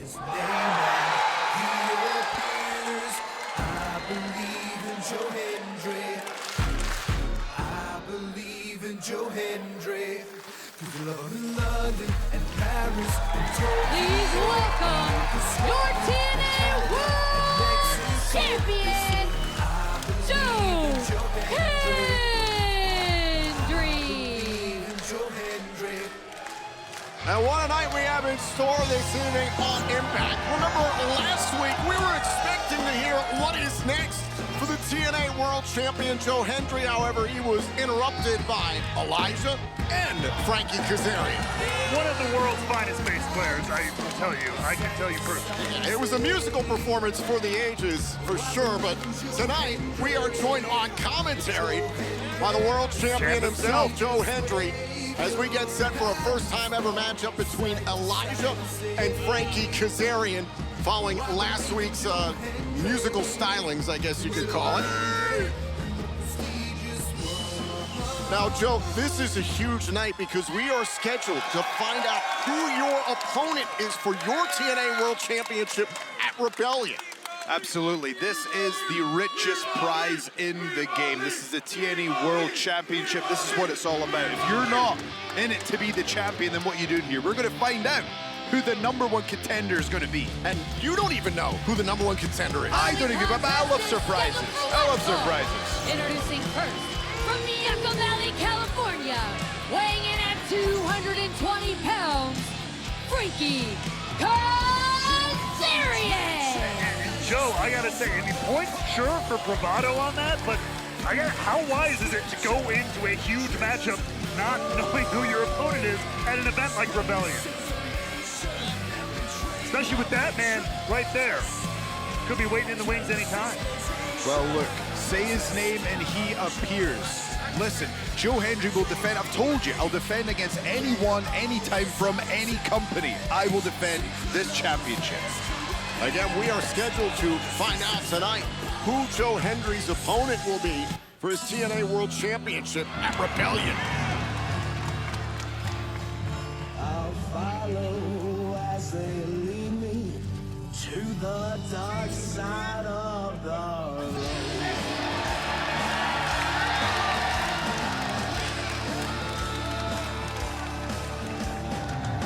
his name and he appears. I believe in Joe Hendry. I believe in Joe Hendry. Through the love in London and Paris and Tokyo. Please welcome your TNA World Champion, Joe Hendry. And what a night we have in store this evening on Impact. Remember, last week we were expecting to hear what is next for the TNA World Champion Joe Hendry. However, he was interrupted by Elijah and Frankie Kazarian. One of the world's finest bass players, I can tell you personally. It was a musical performance for the ages, for sure, but tonight we are joined on commentary by the world champion himself, Joe Hendry, as we get set for a first-time ever matchup between Elijah and Frankie Kazarian, following last week's musical stylings, I guess you could call it. Now, Joe, this is a huge night because we are scheduled to find out who your opponent is for your TNA World Championship at Rebellion. Absolutely. This is the richest prize in the game. This is the TNA World Championship. This is what it's all about. If you're not in it to be the champion, then what are you doing here? We're going to find out who the #1 contender is going to be. And you don't even know who the #1 contender is. I don't even, but I love surprises. I love surprises. Introducing first, from Yucca Valley, California, weighing in at 220 pounds, Frankie Kazarian. Joe, I gotta say, I mean, points sure for bravado on that, but how wise is it to go into a huge matchup not knowing who your opponent is at an event like Rebellion? Especially with that man right there. Could be waiting in the wings anytime. Well, look, say his name and he appears. Listen, Joe Hendry will defend. I've told you, I'll defend against anyone, anytime, from any company. I will defend this championship. Again, we are scheduled to find out tonight who Joe Hendry's opponent will be for his TNA World Championship at Rebellion. I'll follow as they lead me to the dark side of the road.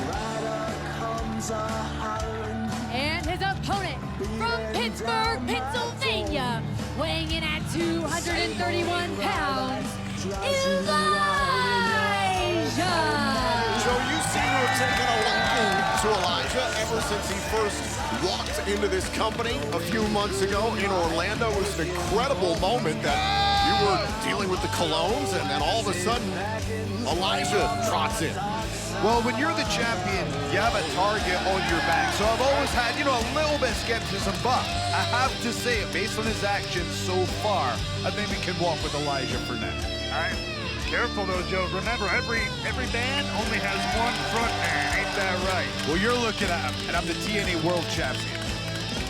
Rider comes a hollering. And his opponent from Pittsburgh, Pennsylvania, weighing in at 231 pounds, Elijah. Joe, you seem to have taken a liking to Elijah ever since he first walked into this company a few months ago in Orlando. It was an incredible moment that you were dealing with the colognes, and then all of a sudden, Elijah trots in. Well, when you're the champion, you have a target on your back. So I've always had, a little bit of skepticism, but I have to say it, based on his actions so far, I think we can walk with Elijah for now. All right. Careful though, Joe. Remember, every band only has one front man. Ain't that right? Well, you're looking at him, and I'm the TNA World Champion.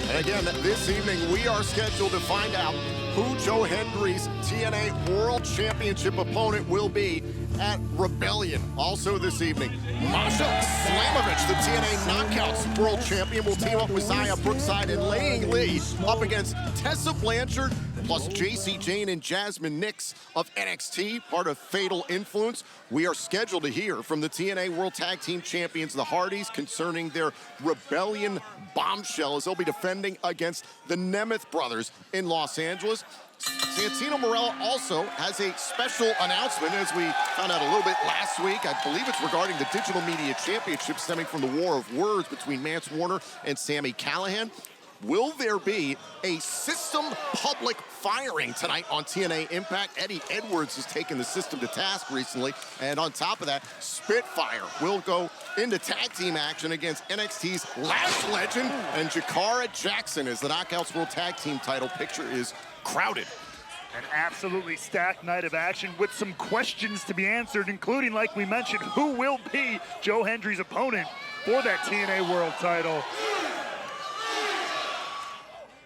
And again, this evening, we are scheduled to find out who Joe Hendry's TNA World Championship opponent will be at Rebellion. Also this evening, Masha Slamovich, the TNA Knockouts World Champion, will team up with Zaya Brookside and Laying Lee up against Tessa Blanchard, plus JC Jane and Jasmine Nix of NXT, part of Fatal Influence. We are scheduled to hear from the TNA World Tag Team Champions, the Hardys, concerning their Rebellion bombshell as they'll be defending against the Nemeth brothers in Los Angeles. Santino Marella also has a special announcement, as we found out a little bit last week. I believe it's regarding the Digital Media Championship stemming from the war of words between Mance Warner and Sami Callihan. Will there be a system public firing tonight on TNA Impact? Eddie Edwards has taken the system to task recently. And on top of that, Spitfire will go into tag team action against NXT's Lash Legend and Jakara Jackson, as the Knockouts World Tag Team title picture is crowded. An absolutely stacked night of action with some questions to be answered, including, like we mentioned, who will be Joe Hendry's opponent for that TNA World title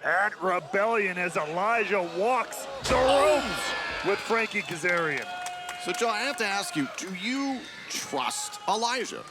at Rebellion as Elijah walks the ropes with Frankie Kazarian. So, Joe, I have to ask you, do you trust Elijah?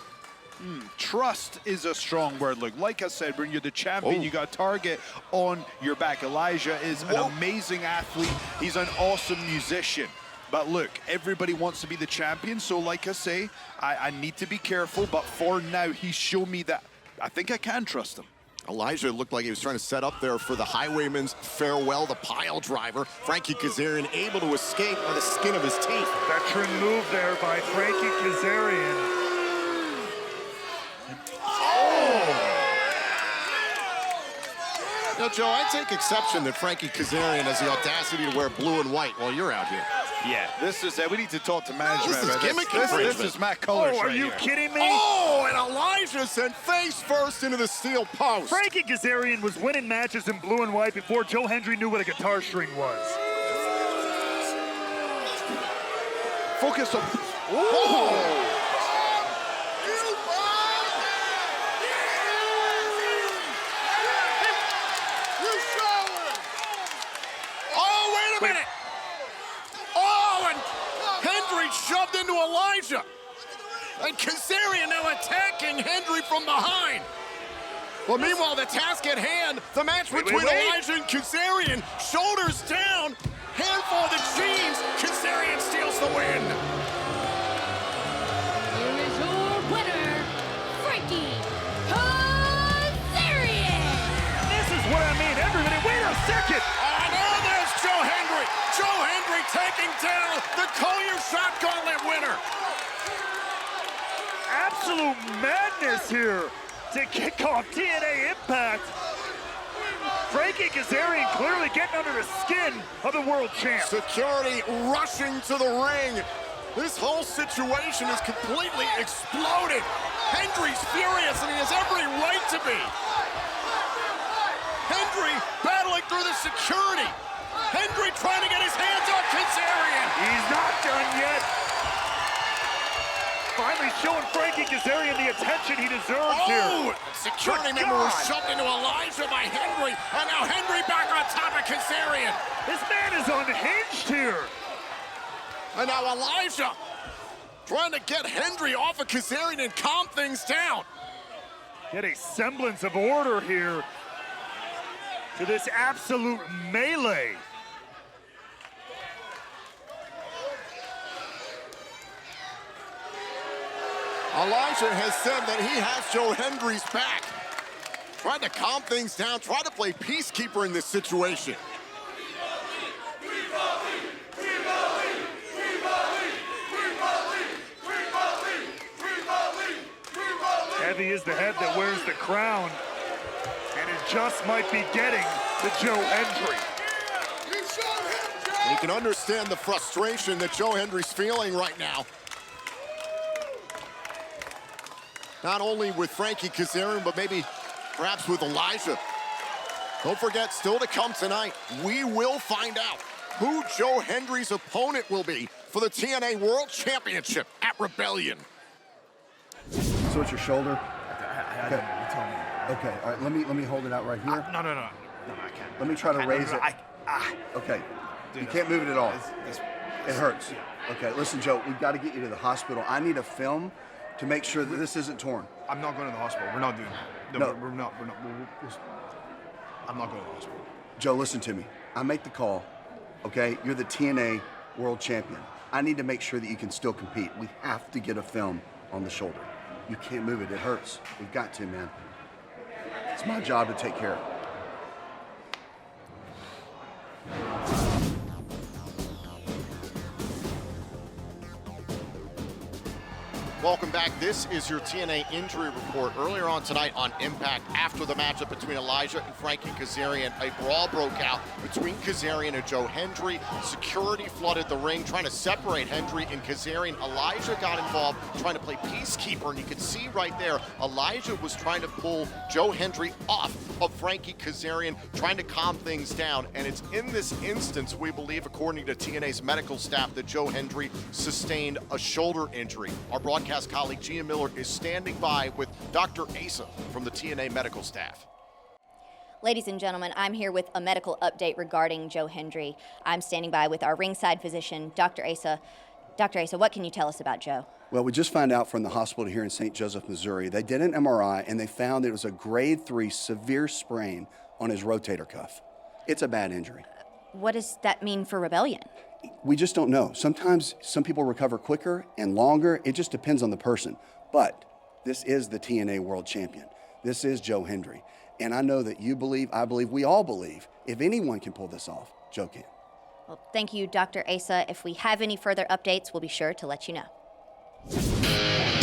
Trust is a strong word. Look, like I said, when you're the champion, you got a target on your back. Elijah is an amazing athlete. He's an awesome musician. But look, everybody wants to be the champion. So like I say, I need to be careful. But for now, he's shown me that I think I can trust him. Elijah looked like he was trying to set up there for the Highwayman's farewell, the pile driver. Frankie Kazarian able to escape by the skin of his teeth. Veteran move there by Frankie Kazarian. Now, Joe, I take exception that Frankie Kazarian has the audacity to wear blue and white while you're out here. Yeah, this is we need to talk to management. This is gimmick this infringement. is Matt Colors. Are right you here. kidding me? Oh, and Elijah sent face first into the steel post. Frankie Kazarian was winning matches in blue and white before Joe Hendry knew what a guitar string was. Focus on. Oh! Minute. Oh, and Hendry shoved into Elijah. And Kazarian now attacking Hendry from behind. Well, meanwhile, the task at hand, the match between Elijah and Kazarian, shoulders down, handful of the jeans. Kazarian steals the win. Here is your winner, Frankie Kazarian. This is what I mean. Everybody, wait a second. Joe Hendry. Joe Hendry taking down the Collier Shot Gauntlet winner. Absolute madness here to kick off TNA Impact. Frankie Kazarian clearly getting under the skin of the world champ. Security rushing to the ring. This whole situation is completely exploded. Hendry's furious, and he has every right to be. Hendry battling through the security. Hendry trying to get his hands on Kazarian. He's not done yet. Finally showing Frankie Kazarian the attention he deserves here. Security member was shoved into Elijah by Hendry, and now Hendry back on top of Kazarian. This man is unhinged here. And now Elijah trying to get Hendry off of Kazarian and calm things down. Get a semblance of order here to this absolute melee. Elijah has said that he has Joe Hendry's back. Trying to calm things down, try to play peacekeeper in this situation. Heavy is the head that wears the crown, and it just might be getting to Joe Hendry. You can understand the frustration that Joe Hendry's feeling right now. Not only with Frankie Kazarian, but maybe perhaps with Elijah. Don't forget, still to come tonight, we will find out who Joe Hendry's opponent will be for the TNA World Championship at Rebellion. So it's your shoulder? I don't know. You tell me. Okay, all right, let me hold it out right here. No, I can't. Let me try to raise it. Okay, you can't move it at all. It hurts. Okay, listen, Joe, we've got to get you to the hospital. I need a film to make sure that this isn't torn. I'm not going to the hospital. We're not doing that. No. I'm not going to the hospital. Joe, listen to me. I make the call, okay? You're the TNA World Champion. I need to make sure that you can still compete. We have to get a film on the shoulder. You can't move it. It hurts. We've got to, man. It's my job to take care of it. Welcome back. This is your TNA injury report. Earlier on tonight on Impact, after the matchup between Elijah and Frankie Kazarian, a brawl broke out between Kazarian and Joe Hendry. Security flooded the ring, trying to separate Hendry and Kazarian. Elijah got involved, trying to play peacekeeper, and you can see right there, Elijah was trying to pull Joe Hendry off of Frankie Kazarian, trying to calm things down. And it's in this instance, we believe, according to TNA's medical staff, that Joe Hendry sustained a shoulder injury. Our broadcast colleague Gia Miller is standing by with Dr. Asa from the TNA medical staff. Ladies and gentlemen, I'm here with a medical update regarding Joe Hendry. I'm standing by with our ringside physician, Dr. Asa. Dr. Asa, what can you tell us about Joe? Well, we just found out from the hospital here in St. Joseph, Missouri. They did an MRI and they found that it was a grade 3 severe sprain on his rotator cuff. It's a bad injury. What does that mean for Rebellion? We just don't know. Sometimes some people recover quicker and longer. It just depends on the person. But this is the TNA World Champion. This is Joe Hendry. And I know that you believe, I believe, we all believe, if anyone can pull this off, Joe can. Well, thank you, Dr. Asa. If we have any further updates, we'll be sure to let you know.